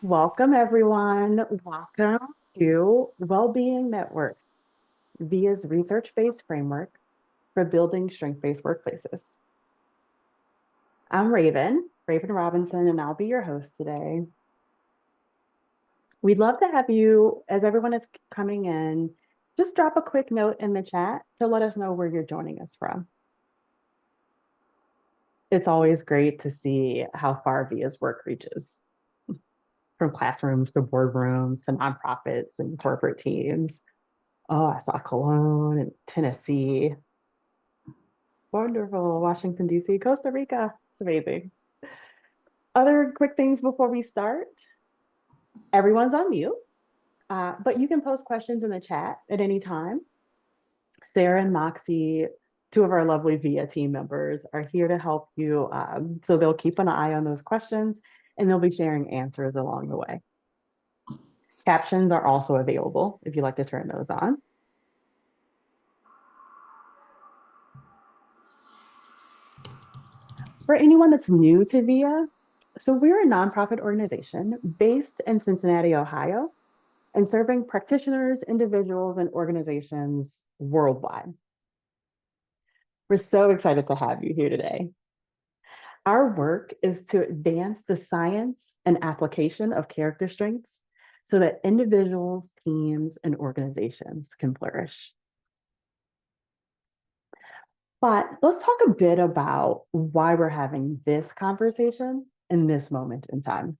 Welcome, everyone. Welcome to Wellbeing Network, VIA's research-based framework for building strength-based workplaces. I'm Raven Robinson, and I'll be your host today. We'd love to have you, as everyone is coming in, just drop a quick note in the chat to let us know where you're joining us from. It's always great to see how far VIA's work reaches, from classrooms to boardrooms to nonprofits and corporate teams. Oh, I saw Cologne and Tennessee. Wonderful. Washington, D.C., Costa Rica. It's amazing. Other quick things before we start. Everyone's on mute, but you can post questions in the chat at any time. Sarah and Moxie, two of our lovely VIA team members, are here to help you. So they'll keep an eye on those questions and they'll be sharing answers along the way. Captions are also available if you'd like to turn those on. For anyone that's new to VIA, so we're a nonprofit organization based in Cincinnati, Ohio, and serving practitioners, individuals, and organizations worldwide. We're so excited to have you here today. Our work is to advance the science and application of character strengths so that individuals, teams, and organizations can flourish. But let's talk a bit about why we're having this conversation in this moment in time.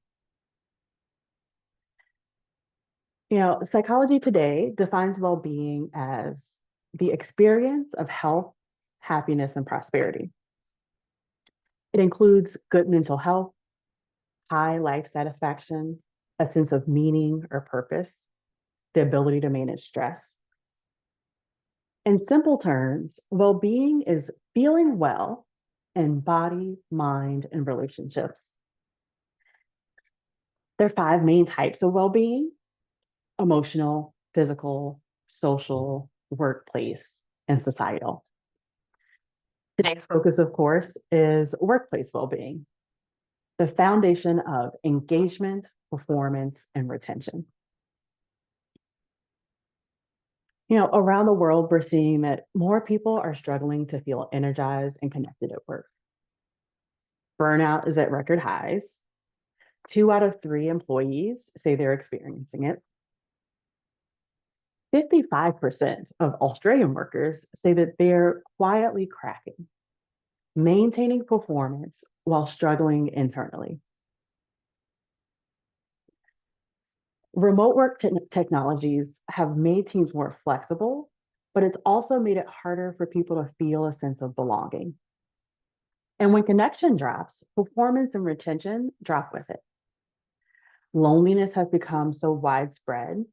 Psychology today defines well-being as the experience of health, happiness, and prosperity. It includes good mental health, high life satisfaction, a sense of meaning or purpose, the ability to manage stress. In simple terms, well-being is feeling well in body, mind, and relationships. There are 5 main types of well-being: emotional, physical, social, workplace, and societal. Today's focus, of course, is workplace well-being, the foundation of engagement, performance, and retention. Around the world, we're seeing that more people are struggling to feel energized and connected at work. Burnout is at record highs. 2 out of 3 employees say they're experiencing it. 55% of Australian workers say that they're quietly cracking, maintaining performance while struggling internally. Remote work technologies have made teams more flexible, but it's also made it harder for people to feel a sense of belonging. And when connection drops, performance and retention drop with it. Loneliness has become so widespread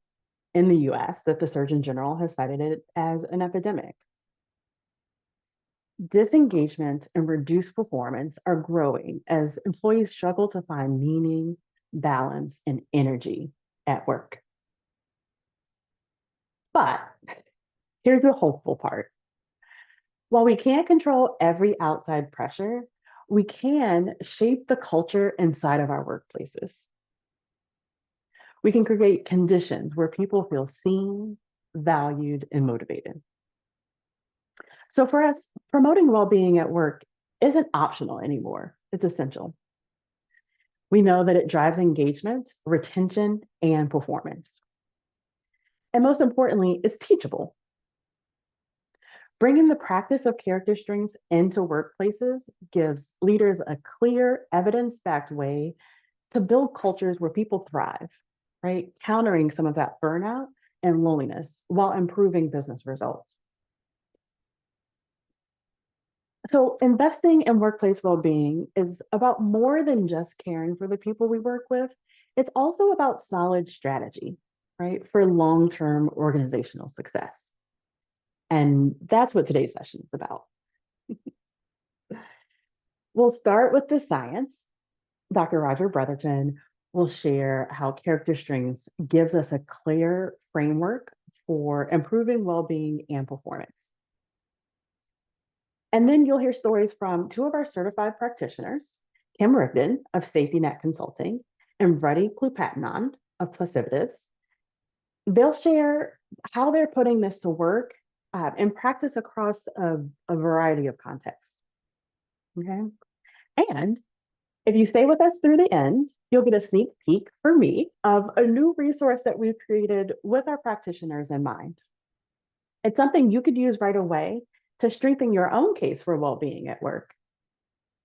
in the US that the Surgeon General has cited it as an epidemic. Disengagement and reduced performance are growing as employees struggle to find meaning, balance, and energy at work. But here's the hopeful part. While we can't control every outside pressure, we can shape the culture inside of our workplaces. We can create conditions where people feel seen, valued, and motivated. So for us, promoting well-being at work isn't optional anymore. It's essential. We know that it drives engagement, retention, and performance. And most importantly, it's teachable. Bringing the practice of character strengths into workplaces gives leaders a clear, evidence-backed way to build cultures where people thrive, right? Countering some of that burnout and loneliness while improving business results. So investing in workplace well-being is about more than just caring for the people we work with. It's also about solid strategy, right, for long-term organizational success. And that's what today's session is about. We'll start with the science. Dr. Roger Bretherton will share how character strengths gives us a clear framework for improving well-being and performance. And then you'll hear stories from 2 of our certified practitioners, Kim Rigden of Safety Net Consulting and Rutty Klewpatinond of Placivatives. They'll share how they're putting this to work in practice across a variety of contexts. Okay. And if you stay with us through the end, you'll get a sneak peek for me of a new resource that we've created with our practitioners in mind. It's something you could use right away to strengthen your own case for well-being at work,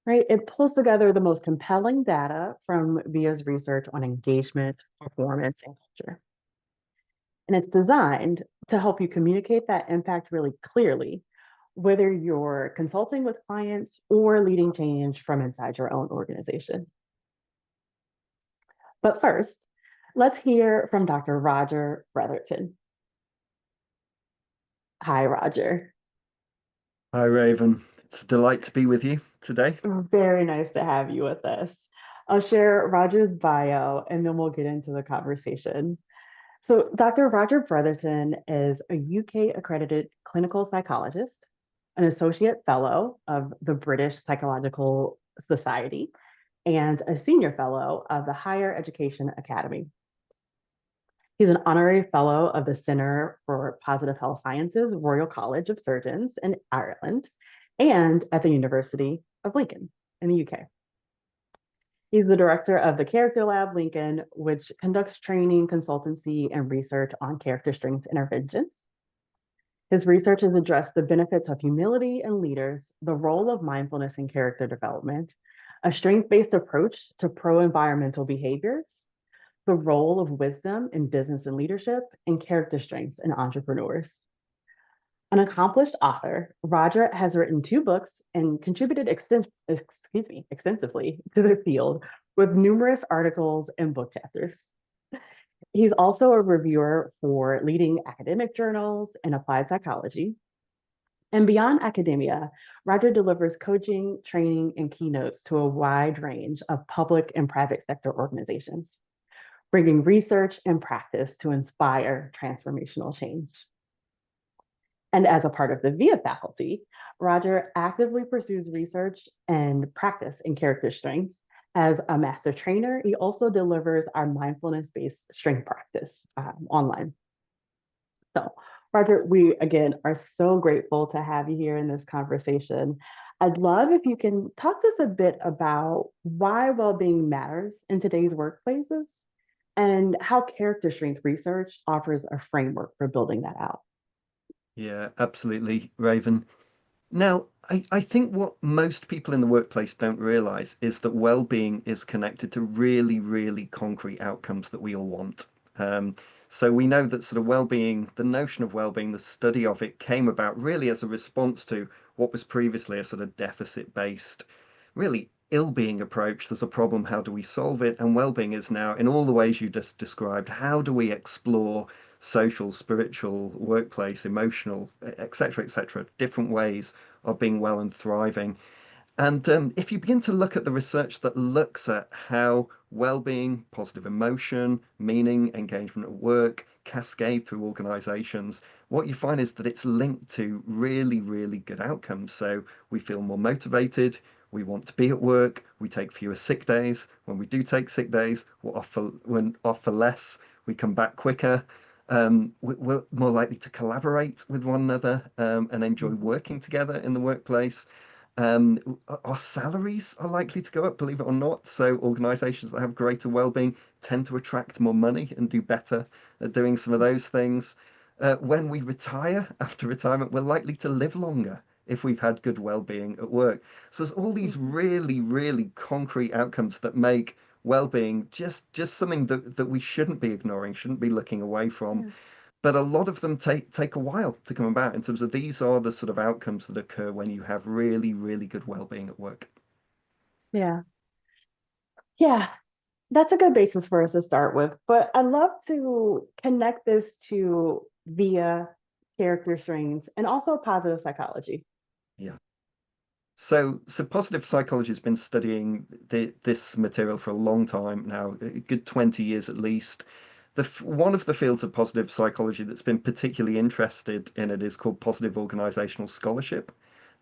right? It pulls together the most compelling data from VIA's research on engagement, performance, and culture. And it's designed to help you communicate that impact really clearly, whether you're consulting with clients or leading change from inside your own organization. But first, let's hear from Dr. Roger Bretherton. Hi, Roger. Hi, Raven. It's a delight to be with you today. Very nice to have you with us. I'll share Roger's bio and then we'll get into the conversation. So, Dr. Roger Bretherton is a UK accredited clinical psychologist, an associate fellow of the British Psychological Society, and a senior fellow of the Higher Education Academy. He's an honorary fellow of the Centre for Positive Health Sciences, Royal College of Surgeons in Ireland, and at the University of Lincoln in the UK. He's the director of the Character Lab Lincoln, which conducts training, consultancy, and research on character strengths interventions. His research has addressed the benefits of humility in leaders, the role of mindfulness in character development, a strength-based approach to pro-environmental behaviors, the role of wisdom in business and leadership, and character strengths in entrepreneurs. An accomplished author, Roger has written 2 books and contributed extensively to the field with numerous articles and book chapters. He's also a reviewer for leading academic journals in applied psychology. And beyond academia, Roger delivers coaching, training, and keynotes to a wide range of public and private sector organizations, bringing research and practice to inspire transformational change. And as a part of the VIA faculty, Roger actively pursues research and practice in character strengths. As a master trainer, he also delivers our mindfulness-based strength practice online. So, Roger, we again are so grateful to have you here in this conversation. I'd love if you can talk to us a bit about why well-being matters in today's workplaces and how character strength research offers a framework for building that out. Yeah, absolutely, Raven. Now, I think what most people in the workplace don't realize is that well-being is connected to really, really concrete outcomes that we all want. So we know that sort of well-being, the notion of well-being, the study of it came about really as a response to what was previously a sort of deficit-based, really ill-being approach. There's a problem, how do we solve it? And well-being is now, in all the ways you just described, how do we explore social, spiritual, workplace, emotional, etc., different ways of being well and thriving. And if you begin to look at the research that looks at how well-being, positive emotion, meaning, engagement at work cascade through organizations, what you find is that it's linked to really, really good outcomes. So we feel more motivated, we want to be at work, we take fewer sick days. When we do take sick days, we're offer less, we come back quicker. We're more likely to collaborate with one another and enjoy working together in the workplace. Our salaries are likely to go up, believe it or not. So organizations that have greater well-being tend to attract more money and do better at doing some of those things. When we retire, after retirement, we're likely to live longer if we've had good well-being at work. So there's all these really, really concrete outcomes that make well-being just something that we shouldn't be ignoring, shouldn't be looking away from. Yeah. But a lot of them take a while to come about in terms of these are the sort of outcomes that occur when you have really, really good well-being at work. Yeah. Yeah. That's a good basis for us to start with. But I'd love to connect this to via character strings and also positive psychology. Yeah. So positive psychology has been studying this material for a long time now, a good 20 years at least. One of the fields of positive psychology that's been particularly interested in it is called positive organizational scholarship.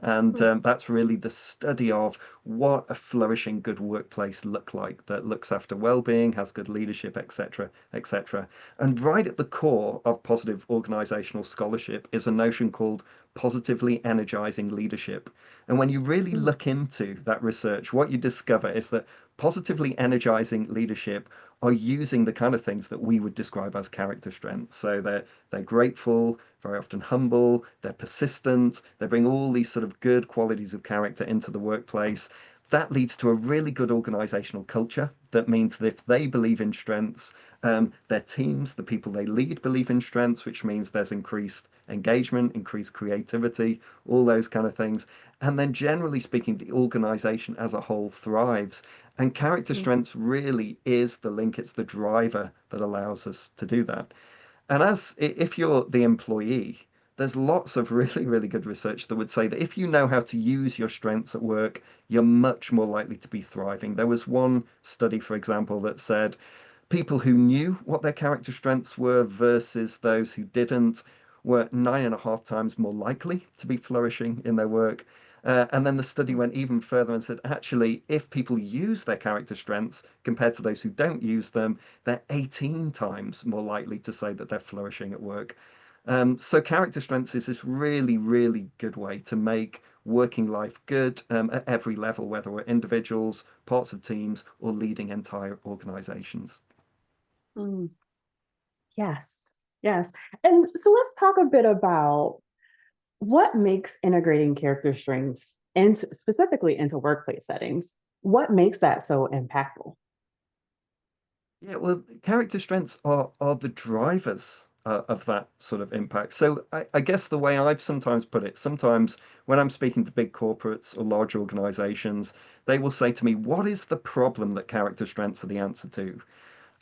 And Mm, that's really the study of what a flourishing, good workplace look like that looks after well-being, has good leadership, etc., etc. And right at the core of positive organizational scholarship is a notion called positively energizing leadership. And when you really mm, look into that research, what you discover is that positively energizing leadership are using the kind of things that we would describe as character strengths. So they're grateful, very often humble, they're persistent, they bring all these sort of good qualities of character into the workplace. That leads to a really good organizational culture. That means that if they believe in strengths, their teams, the people they lead, believe in strengths, which means there's increased engagement, increased creativity, all those kind of things. And then, generally speaking, the organization as a whole thrives. And character mm, strengths really is the link, it's the driver that allows us to do that. And if you're the employee, there's lots of really, really good research that would say that if you know how to use your strengths at work, you're much more likely to be thriving. There was one study, for example, that said people who knew what their character strengths were versus those who didn't were 9.5 times more likely to be flourishing in their work. And then the study mm. went even further and said, actually, if people use their character strengths compared to those who don't use them, they're 18 times more likely to say that they're flourishing at work. So character strengths is this really, really good way to make working life good at every level, whether we're individuals, parts of teams, or leading entire organizations. Mm. Yes, yes. And so let's talk a bit about what makes integrating character strengths into specifically into workplace settings. What makes that so impactful? Yeah, well, character strengths are the drivers of that sort of impact. So I guess the way I've sometimes put it, sometimes when I'm speaking to big corporates or large organizations, they will say to me, "What is the problem that character strengths are the answer to?"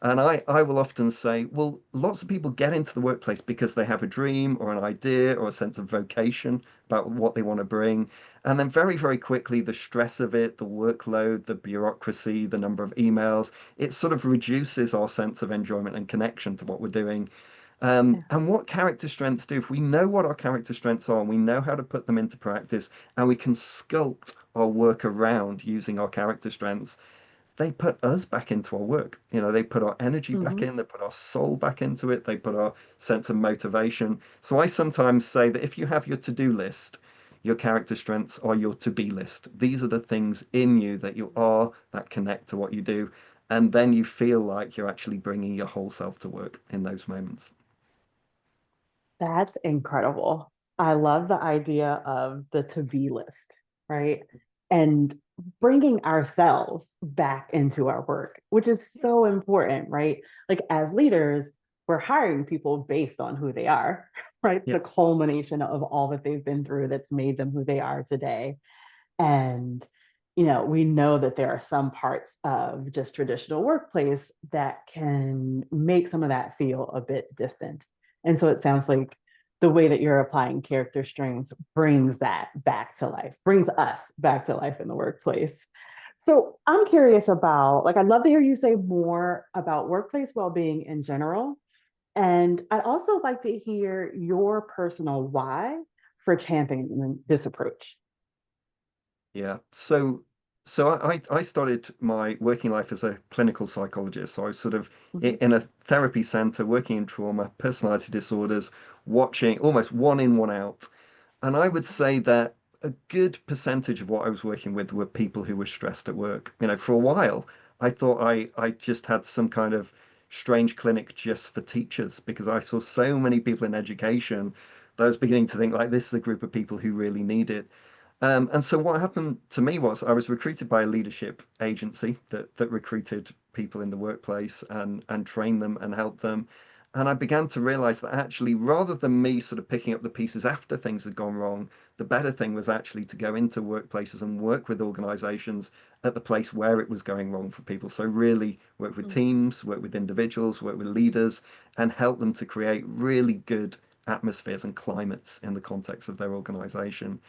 And I will often say, well, lots of people get into the workplace because they have a dream or an idea or a sense of vocation about what they want to bring. And then very, very quickly, the stress of it, the workload, the bureaucracy, the number of emails, it sort of reduces our sense of enjoyment and connection to what we're doing. Yeah. And what character strengths do, if we know what our character strengths are and we know how to put them into practice and we can sculpt our work around using our character strengths, they put us back into our work. They put our energy back Hmm. in, they put our soul back into it, they put our sense of motivation. So I sometimes say that if you have your to-do list, your character strengths are your to-be list. These are the things in you that you are that connect to what you do. And then you feel like you're actually bringing your whole self to work in those moments. That's incredible. I love the idea of the to be list, right? And bringing ourselves back into our work, which is so important, right? Like as leaders, we're hiring people based on who they are, right? Yeah. The culmination of all that they've been through that's made them who they are today. And, we know that there are some parts of just traditional workplace that can make some of that feel a bit distant. And so it sounds like the way that you're applying character strengths brings that back to life, brings us back to life in the workplace. So I'm curious about, like, I'd love to hear you say more about workplace well-being in general. And I'd also like to hear your personal why for championing this approach. Yeah. So I started my working life as a clinical psychologist. So I was sort of Mhm. in a therapy center working in trauma, personality disorders, watching almost one in, one out. And I would say that a good percentage of what I was working with were people who were stressed at work. For a while, I thought I just had some kind of strange clinic just for teachers because I saw so many people in education that I was beginning to think like this is a group of people who really need it. And so what happened to me was I was recruited by a leadership agency that recruited people in the workplace and trained them and helped them. And I began to realize that actually, rather than me sort of picking up the pieces after things had gone wrong, the better thing was actually to go into workplaces and work with organizations at the place where it was going wrong for people. So really work with teams, work with individuals, work with leaders, and help them to create really good atmospheres and climates in the context of their organization.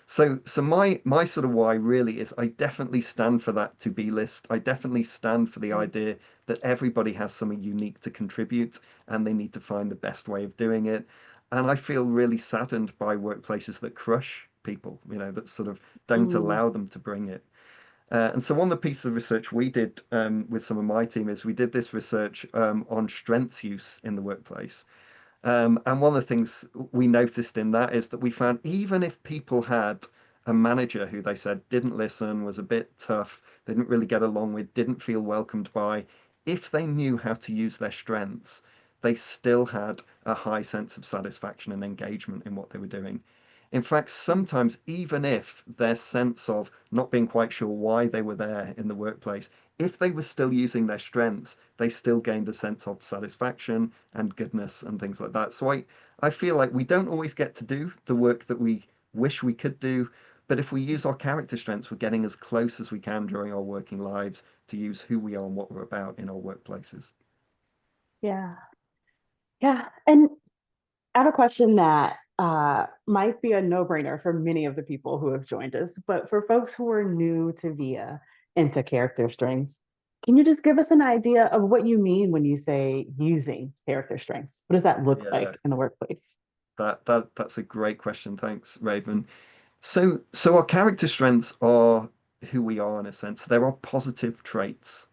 So my sort of why really is I definitely stand for that to be list. I definitely stand for the Mhm. idea that everybody has something unique to contribute and they need to find the best way of doing it. And I feel really saddened by workplaces that crush people, that sort of don't Mm, allow them to bring it. And so one of the pieces of research we did with some of my team is we did this research on strengths use in the workplace. And one of the things we noticed in that is that we found even if people had a manager who they said didn't listen, was a bit tough, they didn't really get along with, didn't feel welcomed by, if they knew how to use their strengths, they still had a high sense of satisfaction and engagement in what they were doing. In fact, mm, sometimes even if their sense of not being quite sure why they were there in the workplace, if they were still using their strengths, they still gained a sense of satisfaction and goodness and things like that. So I feel like we don't always get to do the work that we wish we could do, but if we use our character strengths, we're getting as close as we can during our working lives to use who we are and what we're about in our workplaces. yeah. Yeah. And I have a question that might be a no-brainer for many of the people who have joined us, but for folks who are new to VIA into character strengths, can you just give us an idea of what you mean when you say using character strengths? What does that look Yeah, like in the workplace? that's a great question. Thanks, Raven. So our character strengths are who we are in a sense. There are positive traits.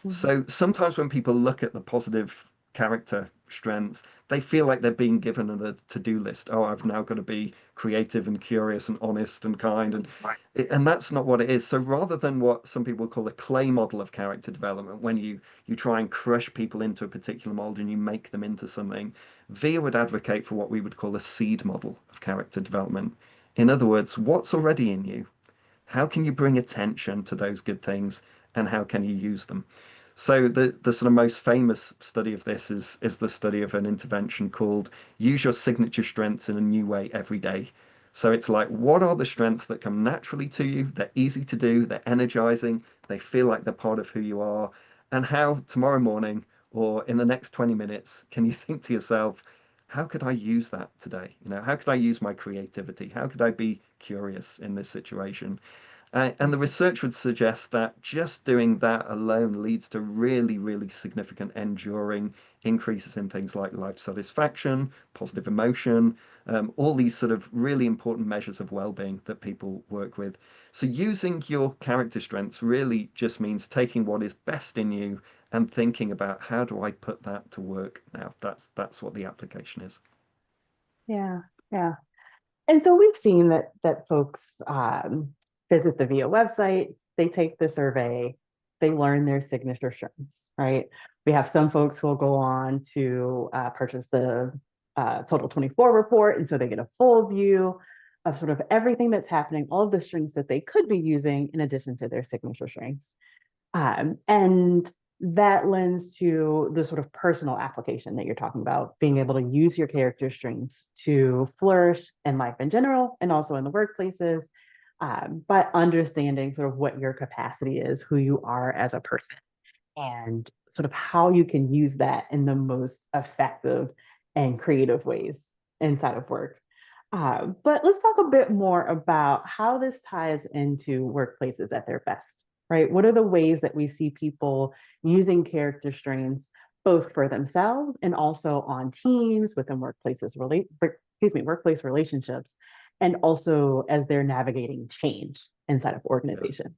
Mhm. So sometimes when people look at the positive character strengths, they feel like they're being given a to-do list. Oh, I've now got to be creative and curious and honest and kind, and that's not what it is. So rather than what some people call a clay model of character development, when you try and crush people into a particular mold and you make them into something, VIA would advocate for what we would call a seed model of character development. In other words, what's already in you? How can you bring attention to those good things, and how can you use them? So the sort of most famous study of this is the study of an intervention called Use Your Signature Strengths in a New Way Every Day. So it's like, what are the strengths that come naturally to you? They're easy to do, they're energizing, they feel like they're part of who you are. And how tomorrow morning or in the next 20 minutes can you think to yourself, how could I use that today? How could I use my creativity? How could I be curious in this situation? And the Mhm. research would suggest that just doing that alone leads to really, really significant enduring increases in things like life satisfaction, positive emotion, all these sort of really important measures of well-being that people work with. So using your character strengths really just means taking what is best in you and thinking about how do I put that to work now? That's what the application is. Yeah, yeah. And so we've seen that folks visit the VIA website, they take the survey, they learn their signature strengths, right? We have some folks who will go on to purchase the Total 24 report, and so they get a full view of sort of everything that's happening, all of the strengths that they could be using in addition to their signature strengths. And that lends to the sort of personal application that you're talking about, being able to use your character strengths to flourish in life in general and also in the workplaces, but understanding sort of what your capacity is, who you are as a person, and sort of how you can use that in the most effective and creative ways inside of work. But let's talk a bit more about how this ties into workplaces at their best, right? What are the ways that we see people using character strengths both for themselves and also on teams within workplace relationships, and also as they're navigating change inside of Yeah. organizations?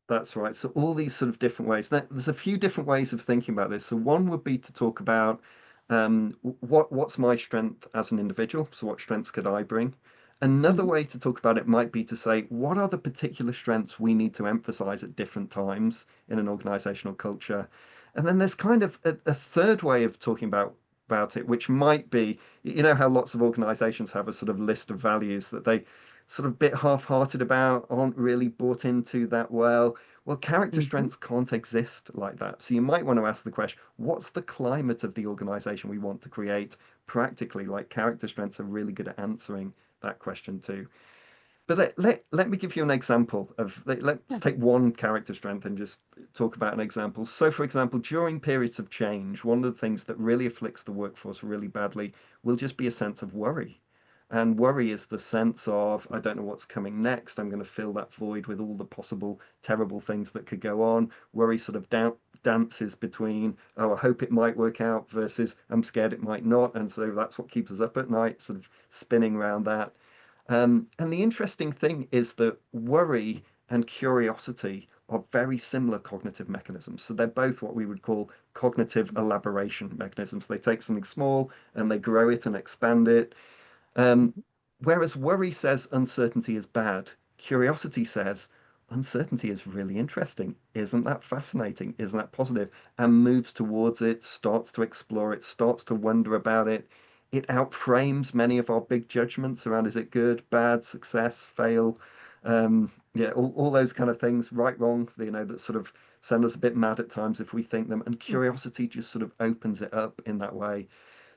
That's right. So all these sort of different ways. There's a few different ways of thinking about this. So one would be to talk about what's my strength as an individual. So what strengths could I bring? Another Mhm. way to talk about it might be to say what are the particular strengths we need to emphasize at different times in an organizational culture. And then there's kind of a third way of talking about it, which might be, how lots of organizations have a sort of list of values that they sort of bit half-hearted about, aren't really bought into that well. Well, character Mhm. strengths can't exist like that. So you might want to ask the question, what's the climate of the organization we want to create practically? Like character strengths are really good at answering that question too. But let me give you an example of, let's Yeah. take one character strength and just talk about an example. So, for example, during periods of change, one of the things that really afflicts the workforce really badly will just be a sense of worry. And worry is the sense of, I don't know what's coming next. I'm going to fill that void with all the possible terrible things that could go on. Worry sort of dances between, oh, I hope it might work out versus I'm scared it might not. And so that's what keeps us up at night, sort of spinning around that. And the interesting thing is that worry and curiosity are very similar cognitive mechanisms. So they're both what we would call cognitive elaboration mechanisms. They take something small and they grow it and expand it. Um, Whereas worry says uncertainty is bad, curiosity says uncertainty is really interesting. Isn't that fascinating? Isn't that positive? And moves towards it, starts to explore it, starts to wonder about it. It outframes many of our big judgments around is it good, bad, success, fail, yeah, all those kind of things, right, wrong, that sort of send us a bit mad at times if we think them. And curiosity just sort of opens it up in that way.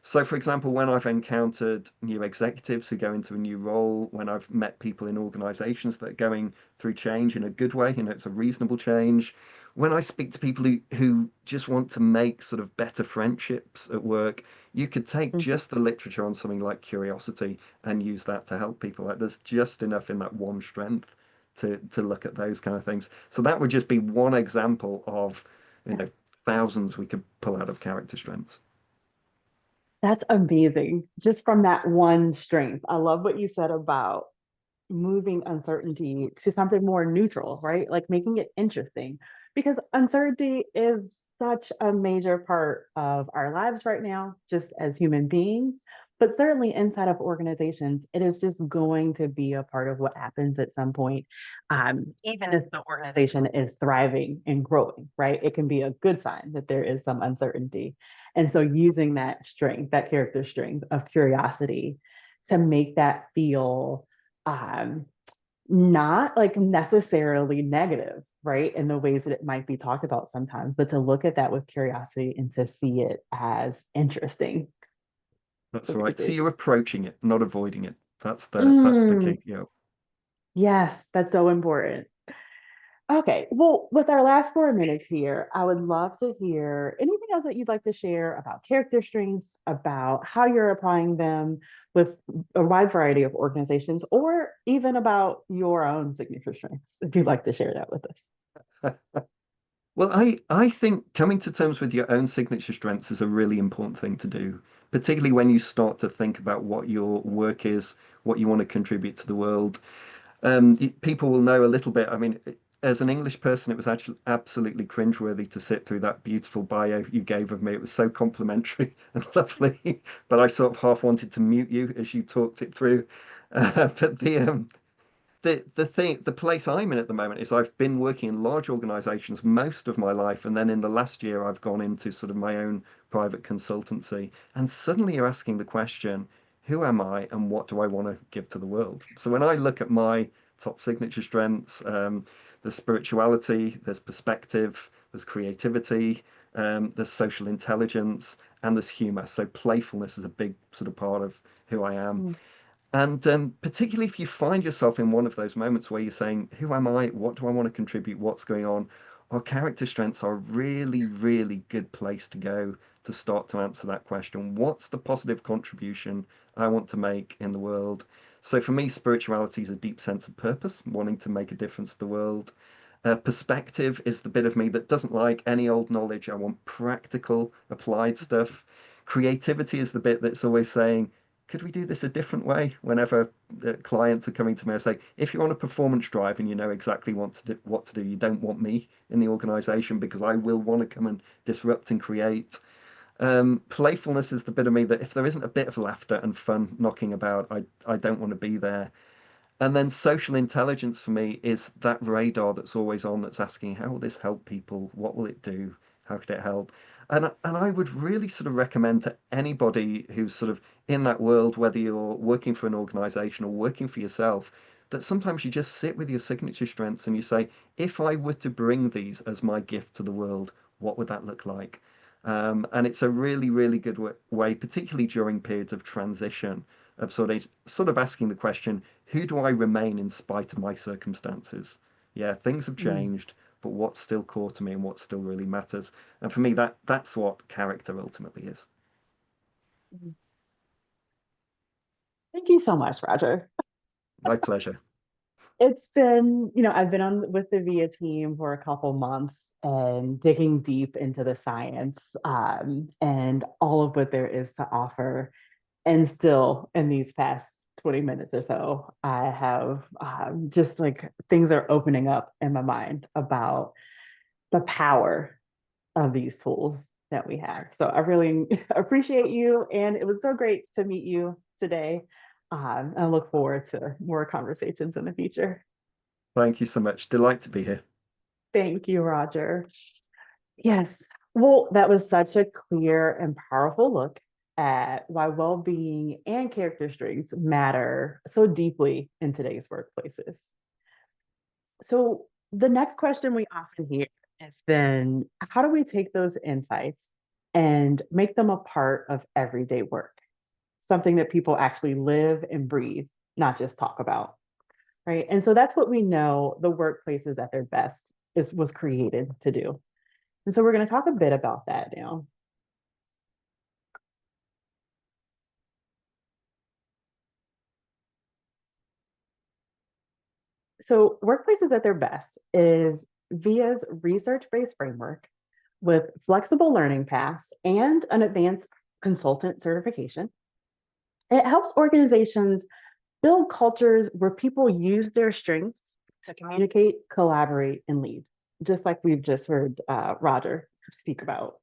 So, for example, when I've encountered new executives who go into a new role, when I've met people in organizations that are going through change in a good way, it's a reasonable change. When I speak to people who just want to make sort of better friendships at work, you could take Mhm. just the literature on something like curiosity and use that to help people. Like there's just enough in that one strength to look at those kind of things. So that would just be one example of, you know, thousands we could pull out of character strengths. That's amazing. Just from that one strength. I love what you said about moving uncertainty to something more neutral, right? Like making it interesting because uncertainty is such a major part of our lives right now, just as human beings. But certainly inside of organizations, it is just going to be a part of what happens at some point. Even if the organization is thriving and growing, right? It can be a good sign that there is some uncertainty. And so using that strength, that character strength of curiosity to make that feel um, not like necessarily negative, right? In the ways that it might be talked about sometimes, but to look at that with curiosity and to see it as interesting. That's right. So Amazing. you're approaching it, not avoiding it. That's the Mm, key. Yeah. yes, that's so important. Okay, well, with our last 4 minutes here, I would love to hear anything else that you'd like to share about character strengths, about how you're applying them with a wide variety of organizations, or even about your own signature strengths, if you'd like to share that with us. Well, I think coming to terms with your own signature strengths is a really important thing to do, particularly when you start to think about what your work is, what you want to contribute to the world. People will know a little bit. I mean, as an English person, it was actually absolutely cringeworthy to sit through that beautiful bio you gave of me. It was so complimentary and lovely, but I sort of half wanted to mute you as you talked it through. But the place I'm in at the moment is I've been working in large organizations most of my life, and then in the last year I've gone into sort of my own private consultancy, and suddenly you're asking the question, who am I and what do I want to give to the world? So when I look at my top signature strengths, there's spirituality, there's perspective, there's creativity, there's social intelligence, and there's humor. So playfulness is a big sort of part of who I am. Mm, And particularly if you find yourself in one of those moments where you're saying, who am I? What do I want to contribute? What's going on? Our character strengths are a really, really good place to go to start to answer that question. What's the positive contribution I want to make in the world? So for me, spirituality is a deep sense of purpose, wanting to make a difference to the world. Perspective is the bit of me that doesn't like any old knowledge. I want practical, applied stuff. Creativity is the bit that's always saying, could we do this a different way? Whenever clients are coming to me, I say, if you're on a performance drive and you know exactly what to do, you don't want me in the organization because I will want to come and disrupt and create. Playfulness is the bit of me that if there isn't a bit of laughter and fun knocking about, I don't want to be there. And then social intelligence for me is that radar that's always on, that's asking, how will this help people? What will it do? How could it help? And I would really sort of recommend to anybody who's sort of in that world, whether you're working for an organization or working for yourself, that sometimes you just sit with your signature strengths and you say, if I were to bring these as my gift to the world, what would that look like? And it's a really, really good way, particularly during periods of transition, of sort of asking the question, who do I remain in spite of my circumstances? Yeah, things have mm, changed, but what's still core to me and what still really matters? And for me, that's what character ultimately is. mm. Thank you so much, Roger. My pleasure. It's been, I've been on with the VIA team for a couple months and digging deep into the science and all of what there is to offer. And still, in these past 20 minutes or so, I have just like things are opening up in my mind about the power of these tools that we have. So I really appreciate you. And it was so great to meet you today. I look forward to more conversations in the future. Thank you so much. Delight to be here. Thank you, Roger. Yes. Well, that was such a clear and powerful look at why well-being and character strengths matter so deeply in today's workplaces. So the next question we often hear is then how do we take those insights and make them a part of everyday work? Something that people actually live and breathe, not just talk about, right? And so that's what we know the workplaces at their best is was created to do. And so we're going to talk a bit about that now. So workplaces at their best is VIA's research-based framework with flexible learning paths and an advanced consultant certification. It helps organizations build cultures where people use their strengths to communicate, collaborate, and lead, just like we've just heard Roger speak about.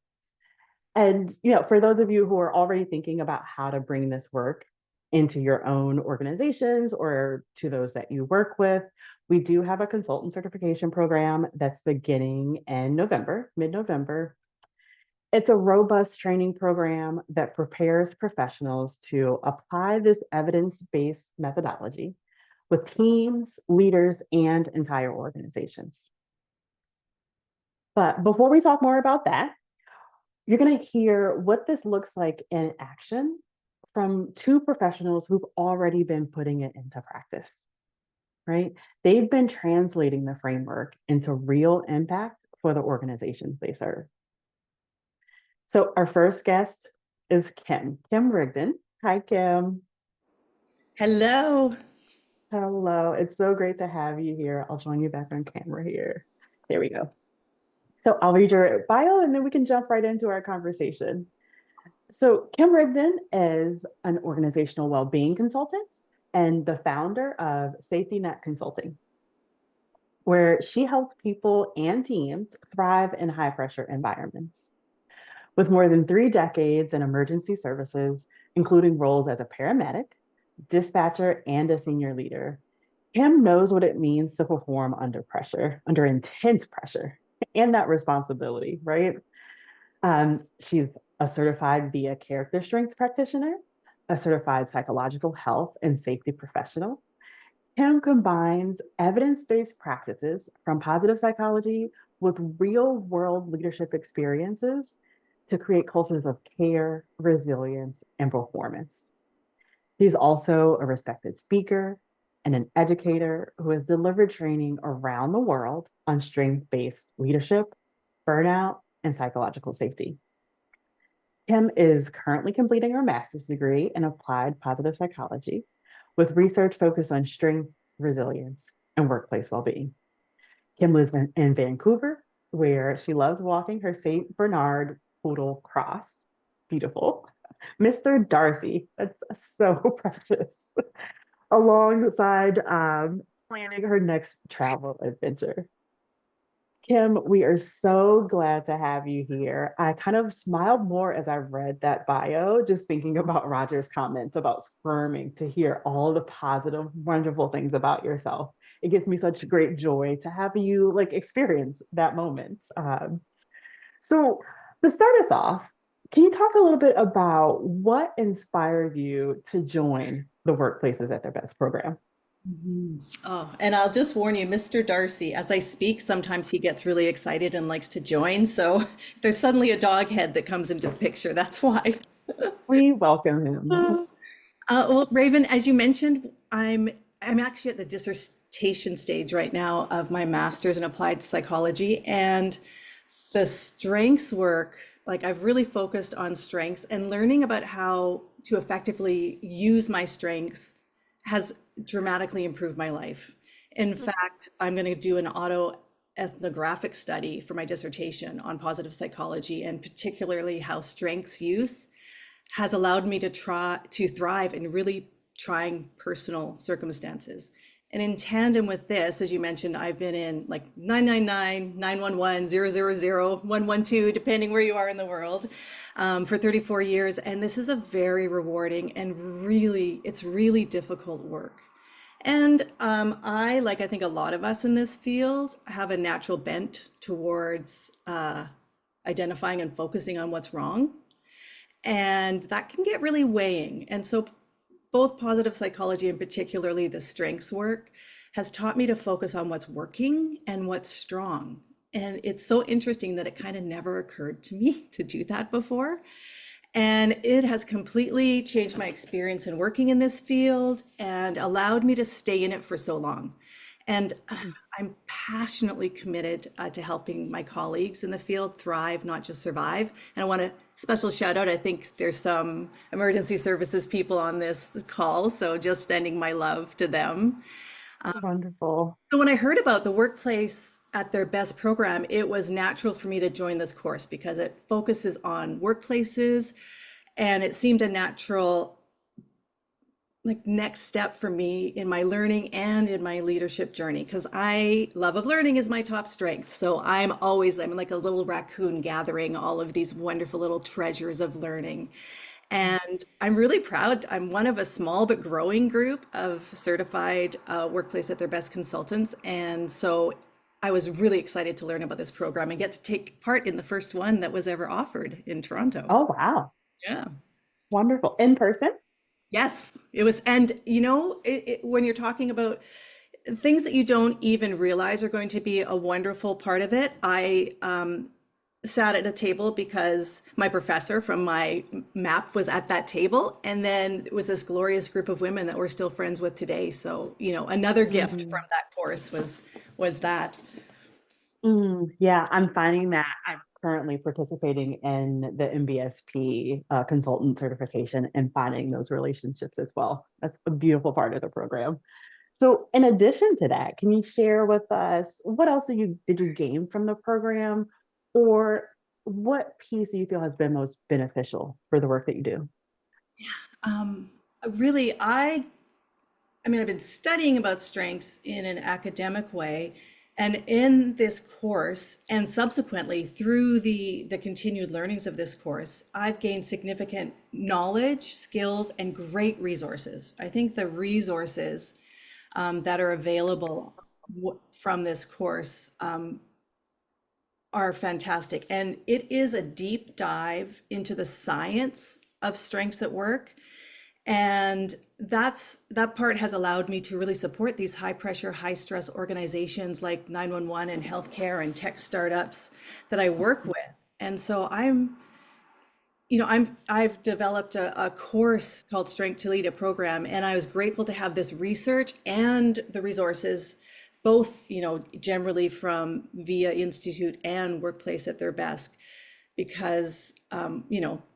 And for those of you who are already thinking about how to bring this work into your own organizations or to those that you work with, we do have a consultant certification program that's beginning in November, mid-November. It's a robust training program that prepares professionals to apply this evidence-based methodology with teams, leaders, and entire organizations. But before we talk more about that, you're going to hear what this looks like in action from two professionals who've already been putting it into practice, right? They've been translating the framework into real impact for the organizations they serve. So our first guest is Kim Rigden. Hi, Kim. Hello. Hello. It's so great to have you here. I'll join you back on camera here. There we go. So I'll read your bio and then we can jump right into our conversation. So Kim Rigden is an organizational well-being consultant and the founder of Safety Net Consulting, where she helps people and teams thrive in high-pressure environments. With more than 3 decades in emergency services, including roles as a paramedic, dispatcher, and a senior leader, Kim knows what it means to perform under pressure, under intense pressure, and that responsibility, right? She's a certified VIA character strengths practitioner, a certified psychological health and safety professional. Kim combines evidence-based practices from positive psychology with real-world leadership experiences to create cultures of care, resilience, and performance. He's also a respected speaker and an educator who has delivered training around the world on strength-based leadership, burnout, and psychological safety. Kim is currently completing her master's degree in applied positive psychology with research focused on strength, resilience, and workplace well-being. Kim lives in Vancouver, where she loves walking her St. Bernard Poodle Cross. Beautiful. Mr. Darcy, that's so precious, alongside planning her next travel adventure. Kim, we are so glad to have you here. I kind of smiled more as I read that bio, just thinking about Roger's comments about squirming to hear all the positive, wonderful things about yourself. It gives me such great joy to have you like experience that moment. So to start us off, can you talk a little bit about what inspired you to join the Workplaces at Their Best program? Oh, and I'll just warn you, Mr. Darcy, as I speak, sometimes he gets really excited and likes to join. So if there's suddenly a dog head that comes into the picture, that's why. We welcome him. Well, Raven, as you mentioned, I'm actually at the dissertation stage right now of my master's in applied psychology, and the strengths work, like I've really focused on strengths and learning about how to effectively use my strengths has dramatically improved my life. In fact, I'm going to do an autoethnographic study for my dissertation on positive psychology and particularly how strengths use has allowed me to try to thrive in really trying personal circumstances. And in tandem with this, as you mentioned, I've been in like 999, 911, 000, 112, depending where you are in the world, for 34 years. And this is a very rewarding and it's really difficult work. And like I think a lot of us in this field, have a natural bent towards identifying and focusing on what's wrong. And that can get really weighing. And so both positive psychology and particularly the strengths work has taught me to focus on what's working and what's strong. And it's so interesting that it kind of never occurred to me to do that before. And it has completely changed my experience in working in this field and allowed me to stay in it for so long. And I'm passionately committed to helping my colleagues in the field thrive, not just survive. And I want a special shout out. I think there's some emergency services people on this call, so just sending my love to them. Wonderful. So when I heard about the Workplace at Their Best program, it was natural for me to join this course because it focuses on workplaces, and it seemed a natural next step for me in my learning and in my leadership journey, because love of learning is my top strength. So I'm like a little raccoon gathering all of these wonderful little treasures of learning. And I'm really proud. I'm one of a small but growing group of certified Workplace at Their Best consultants. And so I was really excited to learn about this program and get to take part in the first one that was ever offered in Toronto. Oh, wow. Yeah. Wonderful. In person? Yes, it was. And when you're talking about things that you don't even realize are going to be a wonderful part of it, I sat at a table because my professor from my MAP was at that table. And then it was this glorious group of women that we're still friends with today. So, another gift from that course was that. Yeah, I'm finding that I'm currently participating in the MBSP consultant certification and finding those relationships as well. That's a beautiful part of the program. So in addition to that, can you share with us what else did you gain from the program, or what piece do you feel has been most beneficial for the work that you do? Really, I've been studying about strengths in an academic way. And in this course, and subsequently through the continued learnings of this course, I've gained significant knowledge, skills, and great resources. I think the resources that are available from this course are fantastic. And it is a deep dive into the science of strengths at work. And that part has allowed me to really support these high pressure, high stress organizations like 911 and healthcare and tech startups that I work with. And so I've developed a course called Strength to Lead, a program, and I was grateful to have this research and the resources, both, generally from VIA Institute and Workplace at Their Best, because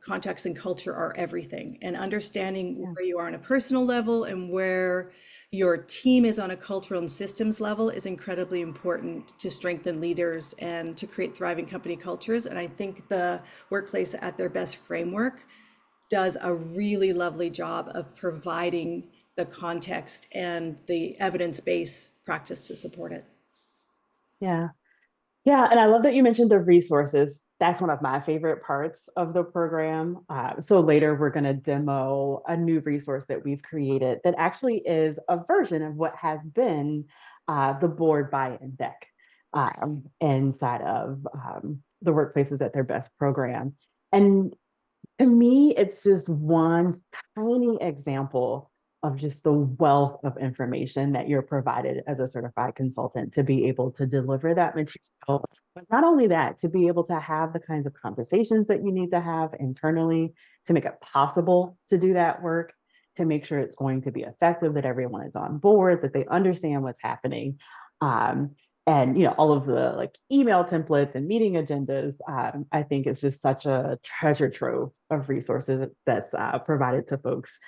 context and culture are everything, and understanding where you are on a personal level and where your team is on a cultural and systems level is incredibly important to strengthen leaders and to create thriving company cultures. And I think the Workplace at Their Best framework does a really lovely job of providing the context and the evidence-based practice to support it. Yeah. Yeah, and I love that you mentioned the resources. That's one of my favorite parts of the program. So later we're going to demo a new resource that we've created that actually is a version of what has been the board buy-in deck inside of the Workplaces at Their Best program. And to me, it's just one tiny example of just the wealth of information that you're provided as a certified consultant to be able to deliver that material. But not only that, to be able to have the kinds of conversations that you need to have internally to make it possible to do that work, to make sure it's going to be effective, that everyone is on board, that they understand what's happening. And all of the email templates and meeting agendas, I think it's just such a treasure trove of resources that's provided to folks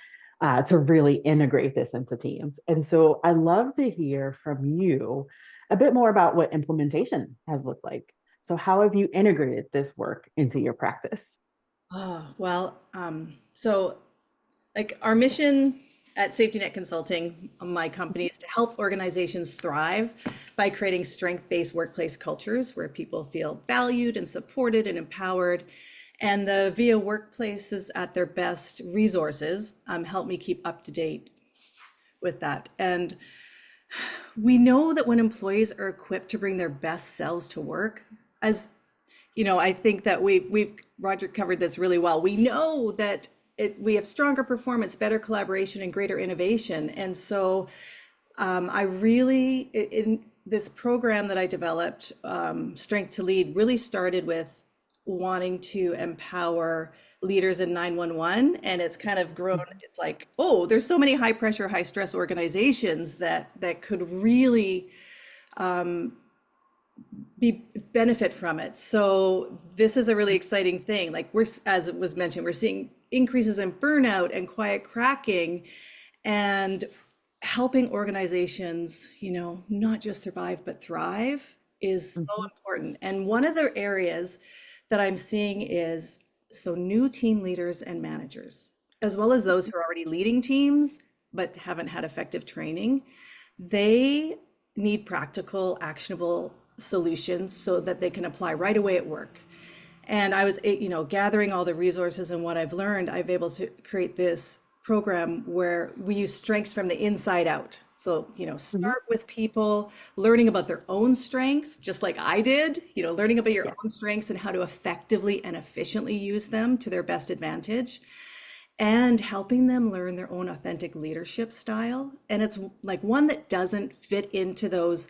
to really integrate this into teams. And so I love to hear from you a bit more about what implementation has looked like. So how have you integrated this work into your practice? So our mission at Safety Net Consulting, my company is to help organizations thrive by creating strength-based workplace cultures where people feel valued and supported and empowered. And the VIA Workplaces at Their Best resources help me keep up to date with that. And we know that when employees are equipped to bring their best selves to work, as you know, I think that we've Roger covered this really well. We know that we have stronger performance, better collaboration, and greater innovation. And so I really, in this program that I developed, Strength to Lead, really started with wanting to empower leaders in 911, and it's kind of grown. It's like, oh, there's so many high pressure, high stress organizations that could really benefit from it. So this is a really exciting thing. Like as it was mentioned, we're seeing increases in burnout and quiet cracking, and helping organizations, you know, not just survive but thrive is so important. And one of the areas that I'm seeing is new team leaders and managers, as well as those who are already leading teams but haven't had effective training. They need practical, actionable solutions so that they can apply right away at work. And I was, you know, gathering all the resources and what I've learned, I've been able to create this program where we use strengths from the inside out. So, you know, start with people learning about their own strengths, just like I did, you know, learning about your own strengths and how to effectively and efficiently use them to their best advantage, and helping them learn their own authentic leadership style. And it's like one that doesn't fit into those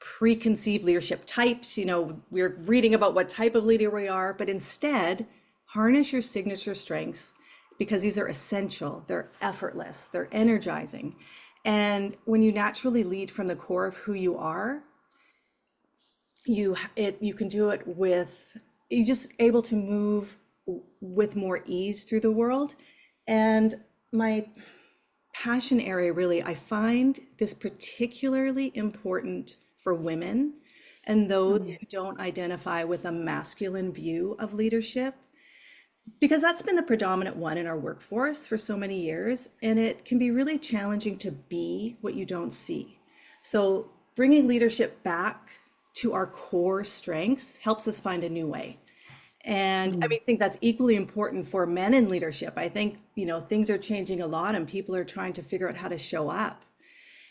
preconceived leadership types. You know, we're reading about what type of leader we are, but instead harness your signature strengths, because these are essential, they're effortless, they're energizing. And when you naturally lead from the core of who you are, you can do it with, you're just able to move with more ease through the world. And my passion area, really, I find this particularly important for women and those who don't identify with a masculine view of leadership, because that's been the predominant one in our workforce for so many years, and it can be really challenging to be what you don't see. So bringing leadership back to our core strengths helps us find a new way. And I mean, I think that's equally important for men in leadership. I think, you know, things are changing a lot and people are trying to figure out how to show up.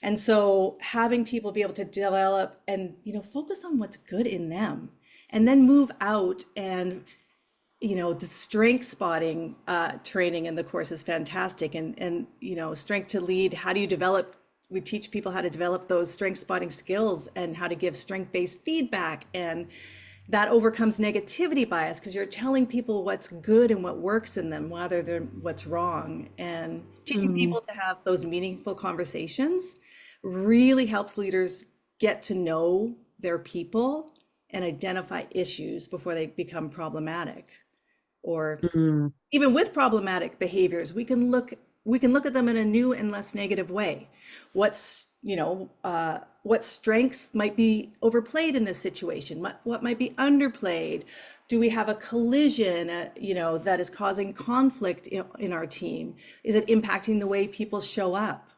And so having people be able to develop and, you know, focus on what's good in them, and then move out. And you know, the strength spotting training in the course is fantastic. And, you know, Strength to Lead, how do you develop, we teach people how to develop those strength spotting skills and how to give strength-based feedback. And that overcomes negativity bias, because you're telling people what's good and what works in them rather than what's wrong. And teaching people to have those meaningful conversations really helps leaders get to know their people and identify issues before they become problematic. Or even with problematic behaviors, we can look at them in a new and less negative way. What's, you know, what strengths might be overplayed in this situation? What might be underplayed? Do we have a collision, you know, that is causing conflict in our team? Is it impacting the way people show up?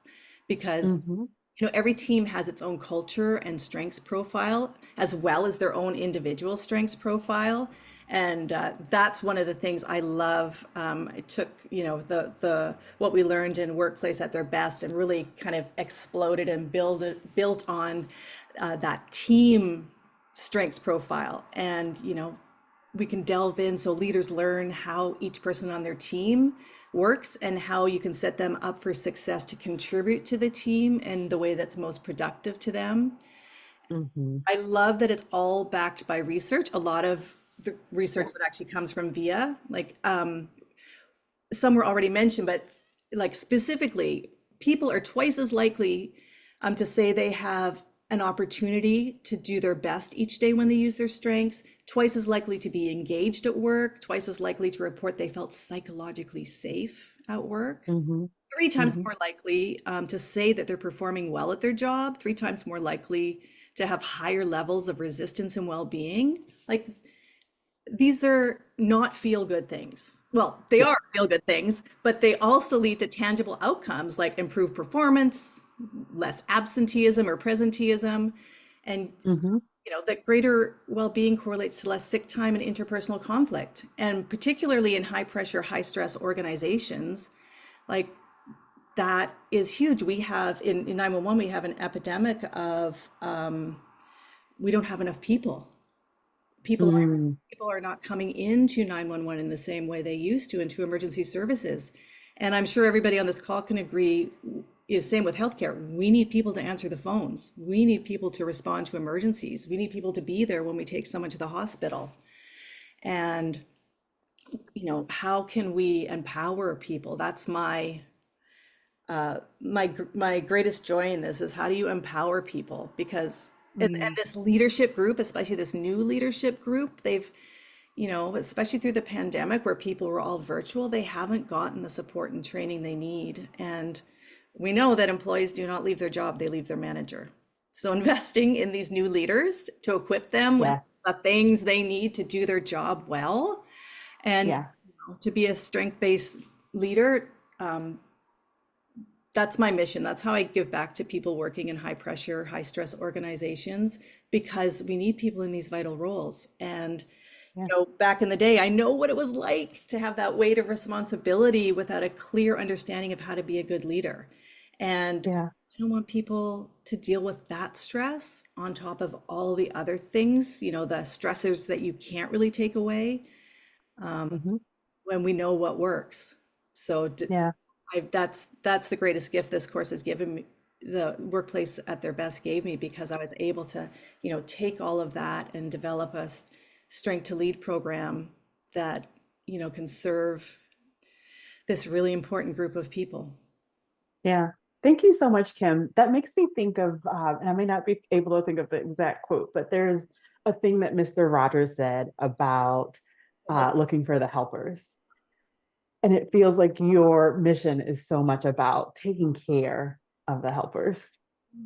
Because you know, every team has its own culture and strengths profile, as well as their own individual strengths profile. And that's one of the things I love. I took, you know, the what we learned in Workplace at Their Best and really kind of exploded and built on that team strengths profile. And, you know, we can delve in so leaders learn how each person on their team works and how you can set them up for success to contribute to the team in the way that's most productive to them. I love that it's all backed by research. A lot of the research that actually comes from VIA, like some were already mentioned, but like specifically, people are twice as likely to say they have an opportunity to do their best each day when they use their strengths, twice as likely to be engaged at work, twice as likely to report they felt psychologically safe at work, 3 times more likely to say that they're performing well at their job, 3 times more likely to have higher levels of resistance and well-being. Like, these are not feel good things. Well, they Yeah. are feel good things, but they also lead to tangible outcomes like improved performance, less absenteeism or presenteeism, and Hmm. that greater well-being correlates to less sick time and interpersonal conflict. And particularly in high pressure, high stress organizations, like that is huge. We have in 911, we have an epidemic of we don't have enough people. People are Mm. people are not coming into 911 in the same way they used to into emergency services. And I'm sure everybody on this call can agree is same with healthcare. We need people to answer the phones. We need people to respond to emergencies. We need people to be there when we take someone to the hospital. And how can we empower people? That's my greatest joy in this is how do you empower people? Because and Mm. this leadership group, especially this new leadership group, they've especially through the pandemic where people were all virtual, they haven't gotten the support and training they need. And we know that employees do not leave their job, they leave their manager. So investing in these new leaders to equip them with Yes. the things they need to do their job well and Yeah. to be a strength-based leader, that's my mission. That's how I give back to people working in high pressure, high stress organizations, because we need people in these vital roles. And Yeah. back in the day, I know what it was like to have that weight of responsibility without a clear understanding of how to be a good leader. And Yeah. I don't want people to deal with that stress on top of all the other things, the stressors that you can't really take away Hmm. when we know what works. So Yeah. that's the greatest gift this course has given me. The workplace at their best gave me because I was able to, take all of that and develop a strength to lead program that, can serve this really important group of people. Yeah. Thank you so much, Kim. That makes me think of, and I may not be able to think of the exact quote, but there's a thing that Mr. Rogers said about looking for the helpers. And it feels like your mission is so much about taking care of the helpers.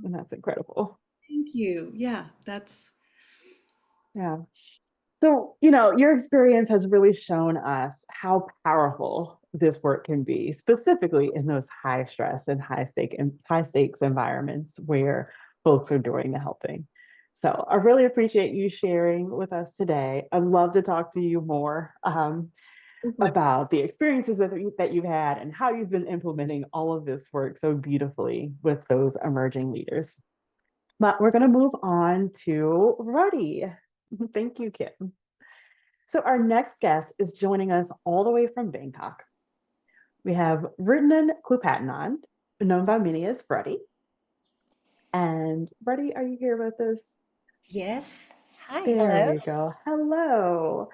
And that's incredible. Thank you. Yeah, that's Yeah. So, your experience has really shown us how powerful this work can be, specifically in those high stress and high stakes environments where folks are doing the helping. So I really appreciate you sharing with us today. I'd love to talk to you more my about the experiences that you've had and how you've been implementing all of this work so beautifully with those emerging leaders. But we're going to move on to Ruddy. Thank you, Kim. So our next guest is joining us all the way from Bangkok. We have Ruttanun Klewpatinond, known by many as Rutty. And Rutty, are you here with us? Yes. Hi, There hello. we go. Hello.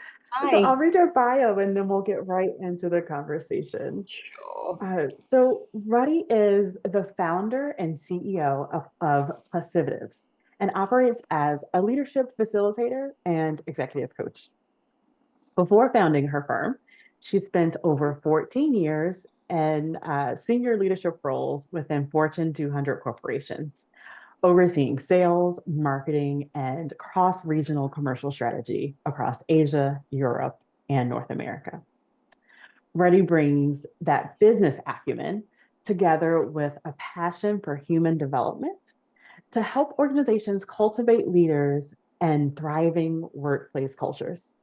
So I'll Hi. read your bio and then we'll get right into the conversation. Sure. So Ruddy is the founder and CEO of Positives and operates as a leadership facilitator and executive coach. Before founding her firm, she spent over 14 years in senior leadership roles within Fortune 200 corporations, overseeing sales, marketing, and cross-regional commercial strategy across Asia, Europe, and North America. Ruddy brings that business acumen together with a passion for human development to help organizations cultivate leaders and thriving workplace cultures.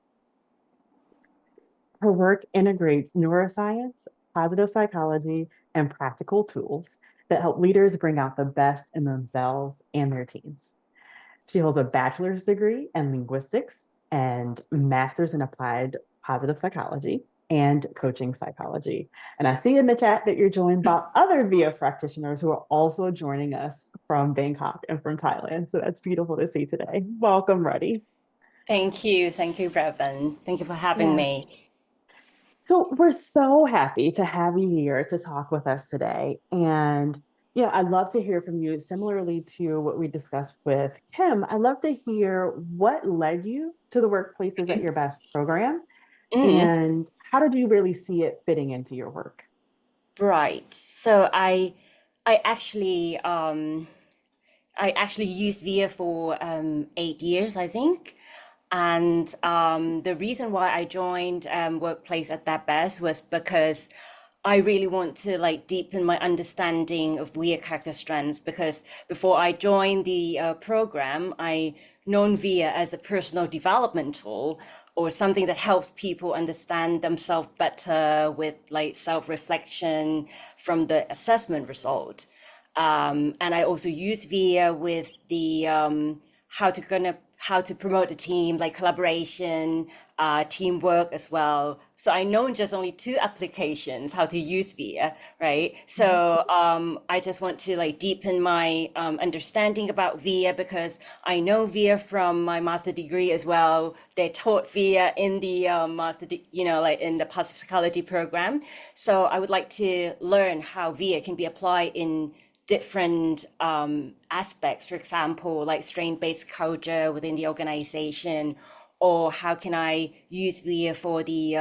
Her work integrates neuroscience, positive psychology, and practical tools that help leaders bring out the best in themselves and their teams. She holds a bachelor's degree in linguistics and master's in applied positive psychology and coaching psychology. And I see in the chat that you're joined by other VIA practitioners who are also joining us from Bangkok and from Thailand. So that's beautiful to see today. Welcome, Ruddy. Thank you. Thank you, Revan. Thank you for having Yeah. me. So we're so happy to have you here to talk with us today. And yeah, I'd love to hear from you. Similarly to what we discussed with Kim, I'd love to hear what led you to the Workplaces at Your Best program Mm, and how did you really see it fitting into your work? right. So I actually I actually used VIA for 8 years, I think. And the reason why I joined Workplace at their best was because I really want to like deepen my understanding of VIA character strengths, because before I joined the program, I known VIA as a personal development tool or something that helps people understand themselves better with like self-reflection from the assessment result. And I also use VIA with the how to promote the team, like collaboration, teamwork as well. So I know just only two applications how to use VIA, right? So I just want to like deepen my understanding about VIA, because I know VIA from my master degree as well. They taught VIA in the like in the positive psychology program. So I would like to learn how VIA can be applied in different aspects, for example, like strength-based culture within the organization, or how can I use VIA for the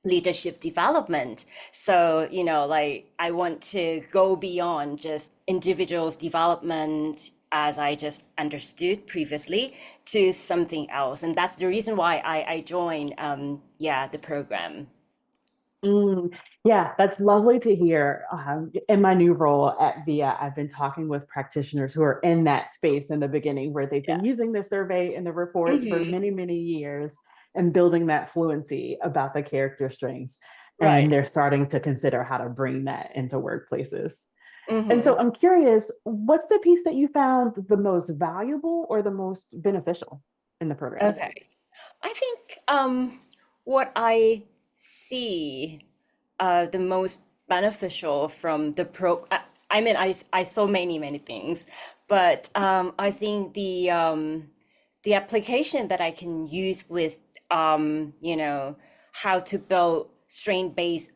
leadership development. So, like I want to go beyond just individuals' development as I just understood previously to something else. And that's the reason why I joined, the program. Mm, yeah, that's lovely to hear. In my new role at VIA, I've been talking with practitioners who are in that space in the beginning where they've been using the survey and the reports for Mhm. many, many years and building that fluency about the character strengths. And Right. they're starting to consider how to bring that into workplaces. And hmm so I'm curious, what's the piece that you found the most valuable or the most beneficial in the program? Okay. I think what I see the most beneficial from the I mean, I saw many things, but I think the application that I can use with how to build strength-based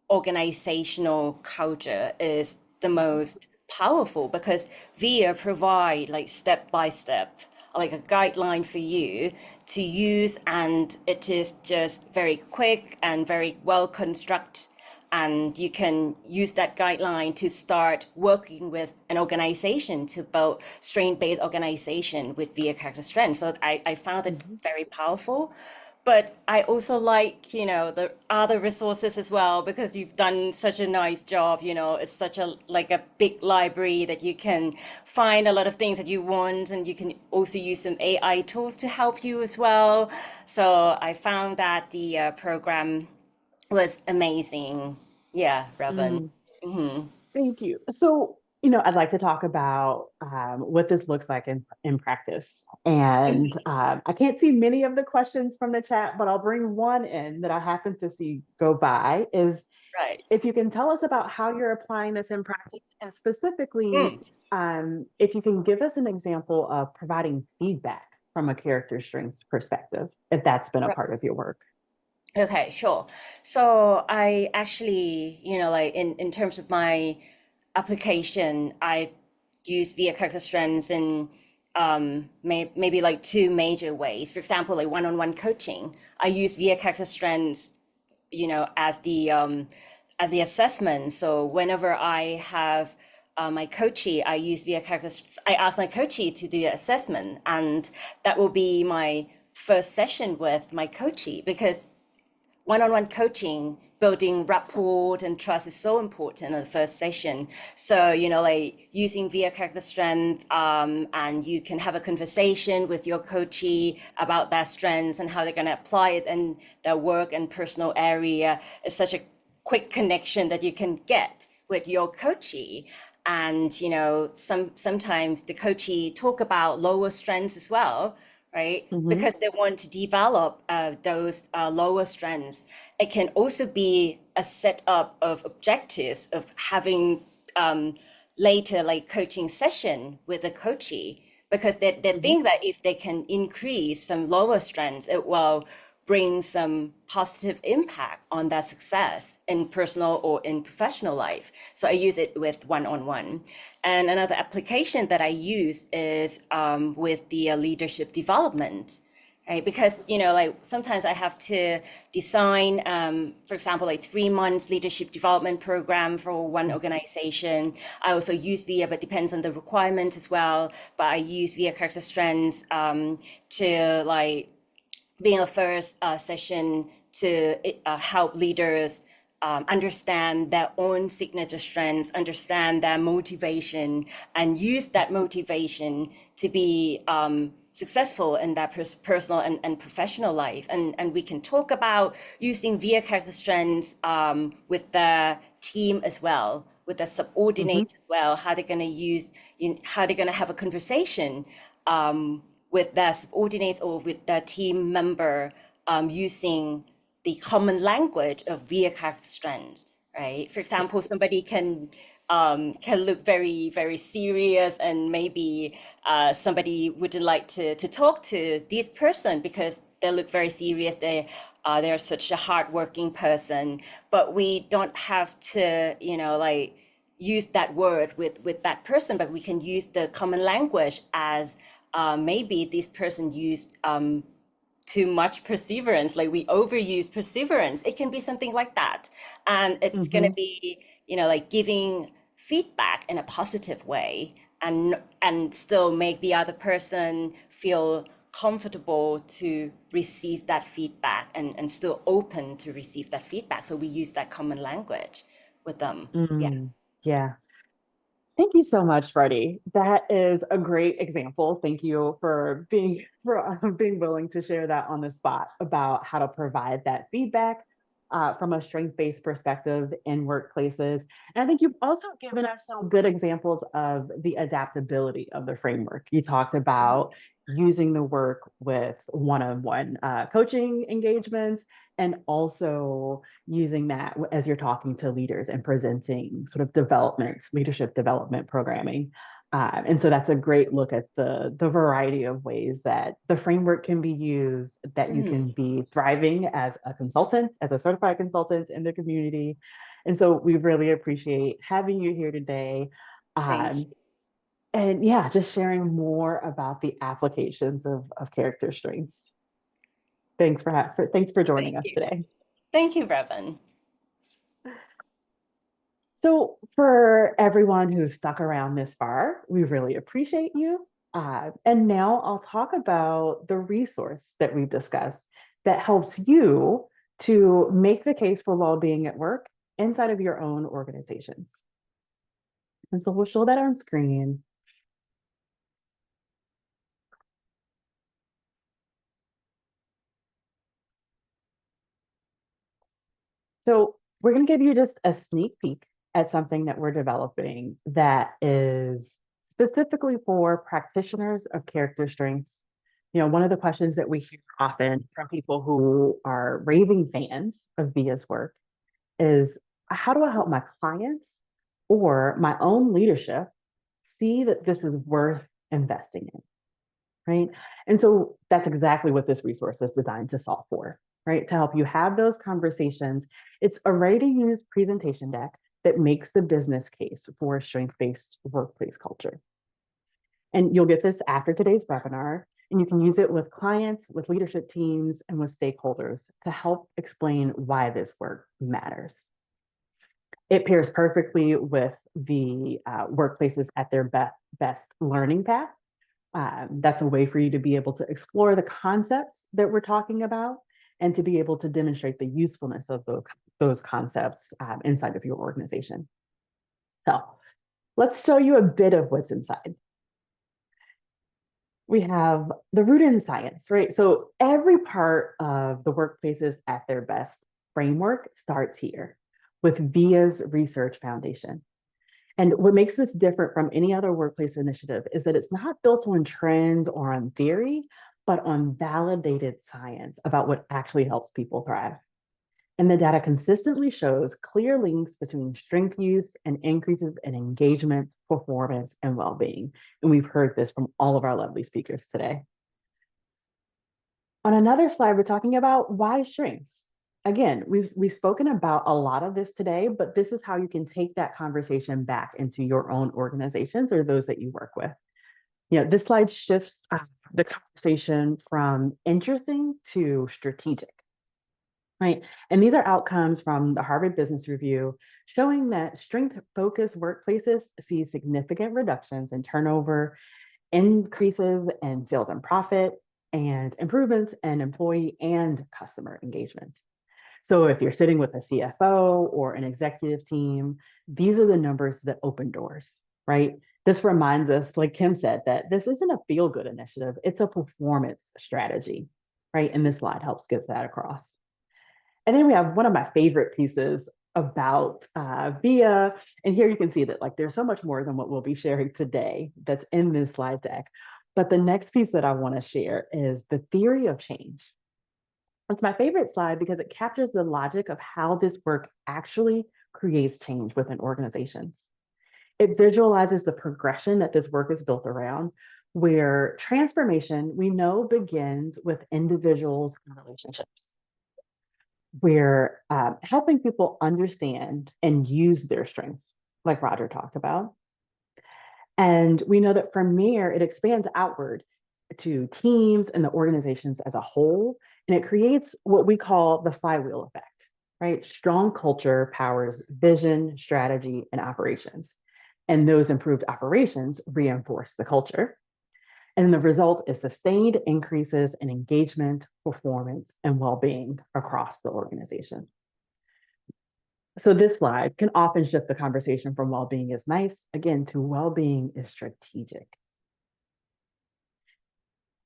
organizational culture is the most powerful, because VIA provide like step by step, like a guideline for you to use, and it is just very quick and very well constructed, and you can use that guideline to start working with an organization to build strength-based organization with VIA character strength. So I found it Mhm. very powerful. But I also like, the other resources as well, because you've done such a nice job. It's such a like a big library that you can find a lot of things that you want, and you can also use some AI tools to help you as well. So I found that the program was amazing. Yeah, Revan. Mm. Thank you. So, I'd like to talk about what this looks like in practice. And I can't see many of the questions from the chat, but I'll bring one in that I happen to see go by is Right. if you can tell us about how you're applying this in practice, and specifically, Mm, if you can give us an example of providing feedback from a character strengths perspective, if that's been a right. part of your work. Okay, sure. So I actually, like in terms of my application, I've used VIA character strengths in maybe like two major ways. For example, like one-on-one coaching. I use VIA character strengths, as the assessment. So whenever I have my coachee, I use VIA character. I ask my coachee to do the assessment, and that will be my first session with my coachee, because one-on-one coaching, building rapport and trust is so important in the first session. So, like using VIA character strength, and you can have a conversation with your coachee about their strengths and how they're going to apply it in their work and personal area. It's such a quick connection that you can get with your coachee. And, sometimes the coachee talk about lower strengths as well, right? Mhm. Because they want to develop those lower strengths. It can also be a setup of objectives of having later like coaching session with the coachee, because they Mhm. think that if they can increase some lower strengths, it will bring some positive impact on their success in personal or in professional life. So I use it with one-on-one. And another application that I use is with the leadership development, right? Because, you know, like sometimes I have to design, for example, like 3 months leadership development program for one organization. I also use VIA, but depends on the requirement as well. But I use VIA character strengths to like being a first session to help leaders understand their own signature strengths, understand their motivation, and use that motivation to be successful in their personal and professional life. And we can talk about using VIA character strengths with the team as well, with the subordinates as well, how they're going to use, how they're going to have a conversation with their subordinates or with their team member using the common language of VIA character strengths, right? For example, somebody can look very, very serious, and maybe somebody wouldn't like to talk to this person because they look very serious. They're such a hardworking person, but we don't have to, you know, like use that word with that person, but we can use the common language as maybe this person used too much perseverance, like we overuse perseverance. It can be something like that. And it's going to be, you know, like giving feedback in a positive way and still make the other person feel comfortable to receive that feedback and still open to receive that feedback. So we use that common language with them. Yeah. Yeah. Thank you so much, Rutty. That is a great example. Thank you for being willing to share that on the spot about how to provide that feedback from a strength-based perspective in workplaces. And I think you've also given us some good examples of the adaptability of the framework. You talked about using the work with one-on-one coaching engagements, and also using that as you're talking to leaders and presenting sort of leadership development programming. And so that's a great look at the variety of ways that the framework can be used, that you can be thriving as a consultant, as a certified consultant in the community. And so we really appreciate having you here today. Thanks. And yeah, just sharing more about the applications of character strengths. Thanks for joining Thank us you. today. Thank you, Revan. So for everyone who's stuck around this far, we really appreciate you. And now I'll talk about the resource that we've discussed that helps you to make the case for well-being at work inside of your own organizations. And so we'll show that on screen. So we're going to give you just a sneak peek at something that we're developing that is specifically for practitioners of character strengths. You know, one of the questions that we hear often from people who are raving fans of VIA's work is, how do I help my clients or my own leadership see that this is worth investing in? Right. And so that's exactly what this resource is designed to solve for, right? To help you have those conversations. It's a ready to use presentation deck that makes the business case for a strength-based workplace culture. And you'll get this after today's webinar, and you can use it with clients, with leadership teams, and with stakeholders to help explain why this work matters. It pairs perfectly with the workplaces at their best learning path. That's a way for you to be able to explore the concepts that we're talking about and to be able to demonstrate the usefulness of those concepts inside of your organization. So let's show you a bit of what's inside. We have the Ruttanun science, right? So every part of the workplaces at their best framework starts here with VIA's research foundation. And what makes this different from any other workplace initiative is that it's not built on trends or on theory, but on validated science about what actually helps people thrive. And the data consistently shows clear links between strength use and increases in engagement, performance, and well-being. And we've heard this from all of our lovely speakers today. On another slide, we're talking about why strengths. Again, we've spoken about a lot of this today, but this is how you can take that conversation back into your own organizations or those that you work with. This slide shifts the conversation from interesting to strategic, right? And these are outcomes from the Harvard Business Review showing that strength-focused workplaces see significant reductions in turnover, increases in sales and profit, and improvements in employee and customer engagement. So if you're sitting with a CFO or an executive team, these are the numbers that open doors, right? This reminds us, like Kim said, that this isn't a feel-good initiative, it's a performance strategy, right? And this slide helps get that across. And then we have one of my favorite pieces about VIA. And here you can see that there's so much more than what we'll be sharing today that's in this slide deck. But the next piece that I want to share is the theory of change. It's my favorite slide because it captures the logic of how this work actually creates change within organizations. It visualizes the progression that this work is built around, where transformation, we know, begins with individuals and relationships. We're helping people understand and use their strengths, like Roger talked about. And we know that from there, it expands outward to teams and the organizations as a whole. And it creates what we call the flywheel effect, right? Strong culture powers vision, strategy, and operations. And those improved operations reinforce the culture. And the result is sustained increases in engagement, performance, and well-being across the organization. So this slide can often shift the conversation from well-being is nice, again, to well-being is strategic.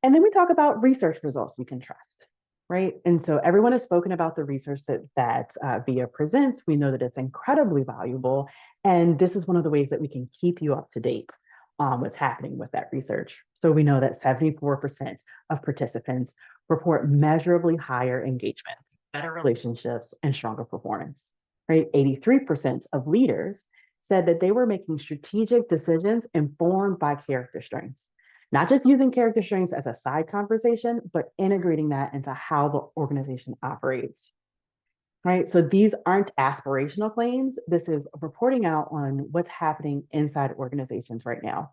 And then we talk about research results we can trust, right? And so everyone has spoken about the research that VIA presents. We know that it's incredibly valuable. And this is one of the ways that we can keep you up to date on what's happening with that research. So we know that 74% of participants report measurably higher engagement, better relationships, and stronger performance, right? 83% of leaders said that they were making strategic decisions informed by character strengths, not just using character strengths as a side conversation, but integrating that into how the organization operates, right? So these aren't aspirational claims. This is reporting out on what's happening inside organizations right now.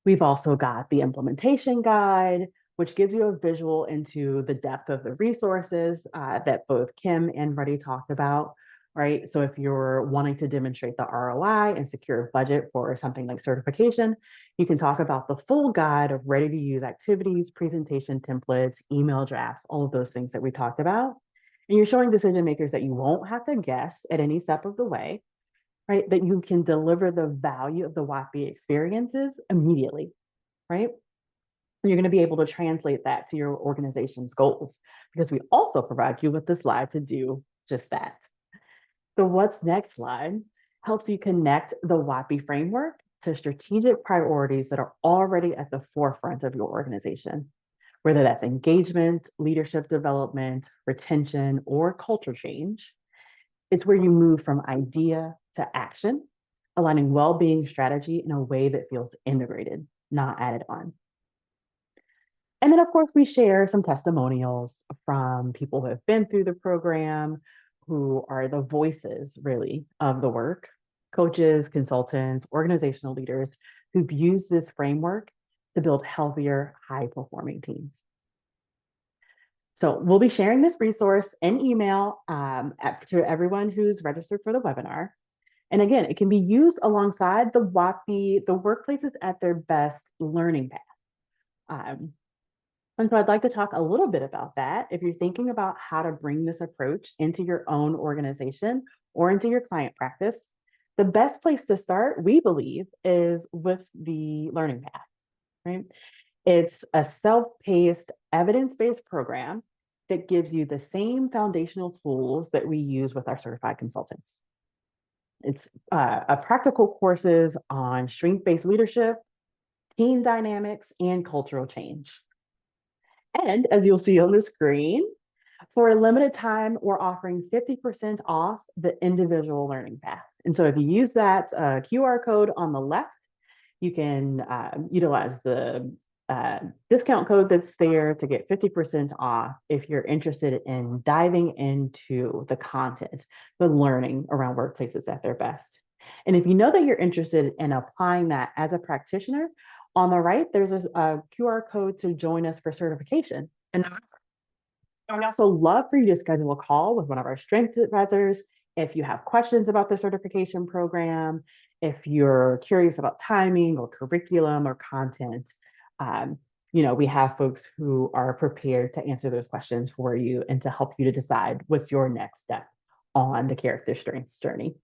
We've also got the implementation guide, which gives you a visual into the depth of the resources that both Kim and Rutty talked about, right? So if you're wanting to demonstrate the ROI and secure a budget for something like certification, you can talk about the full guide of ready-to-use activities, presentation templates, email drafts, all of those things that we talked about. And you're showing decision makers that you won't have to guess at any step of the way, right? That you can deliver the value of the WATB experiences immediately, right? And you're going to be able to translate that to your organization's goals because we also provide you with the slide to do just that. The what's next slide helps you connect the WATB framework to strategic priorities that are already at the forefront of your organization, whether that's engagement, leadership development, retention, or culture change. It's where you move from idea to action, aligning well-being strategy in a way that feels integrated, not added on. And then, of course, we share some testimonials from people who have been through the program, who are the voices, really, of the work, coaches, consultants, organizational leaders who've used this framework to build healthier, high-performing teams. So we'll be sharing this resource in email to everyone who's registered for the webinar. And again, it can be used alongside the WATB, the Workplaces at Their Best learning path. And so I'd like to talk a little bit about that. If you're thinking about how to bring this approach into your own organization or into your client practice, the best place to start, we believe, is with the learning path, right? It's a self-paced, evidence-based program that gives you the same foundational tools that we use with our certified consultants. It's a practical courses on strength-based leadership, team dynamics, and cultural change. And as you'll see on the screen, for a limited time, we're offering 50% off the individual learning path. And so if you use that QR code on the left, you can utilize the discount code that's there to get 50% off if you're interested in diving into the content, the learning around workplaces at their best. And if you know that you're interested in applying that as a practitioner, On the right, there's a QR code to join us for certification. And I would also love for you to schedule a call with one of our strengths advisors if you have questions about the certification program, if you're curious about timing or curriculum or content. We have folks who are prepared to answer those questions for you and to help you to decide what's your next step on the character strengths journey.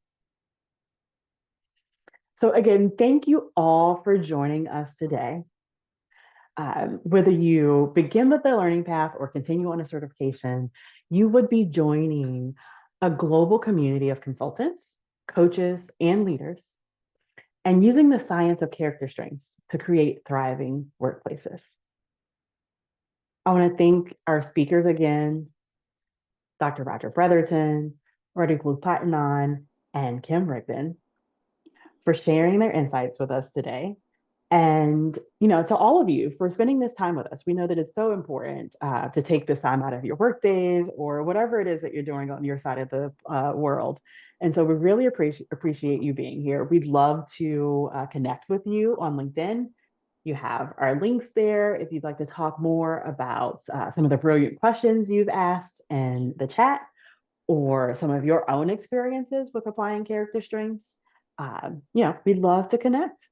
So again, thank you all for joining us today. Whether you begin with the learning path or continue on a certification, you would be joining a global community of consultants, coaches, and leaders, and using the science of character strengths to create thriving workplaces. I want to thank our speakers again, Dr. Roger Bretherton, Rutty Klewpatinond, and Kim Rigden, for sharing their insights with us today. And, to all of you for spending this time with us. We know that it's so important to take this time out of your work days or whatever it is that you're doing on your side of the world. And so we really appreciate you being here. We'd love to connect with you on LinkedIn. You have our links there if you'd like to talk more about some of the brilliant questions you've asked in the chat or some of your own experiences with applying character strengths. We'd love to connect.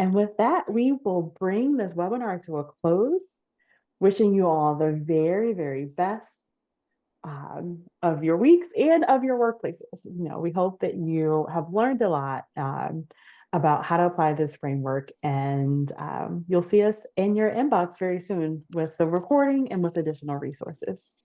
And with that, we will bring this webinar to a close, wishing you all the very, very best of your weeks and of your workplaces. We hope that you have learned a lot about how to apply this framework, and you'll see us in your inbox very soon with the recording and with additional resources.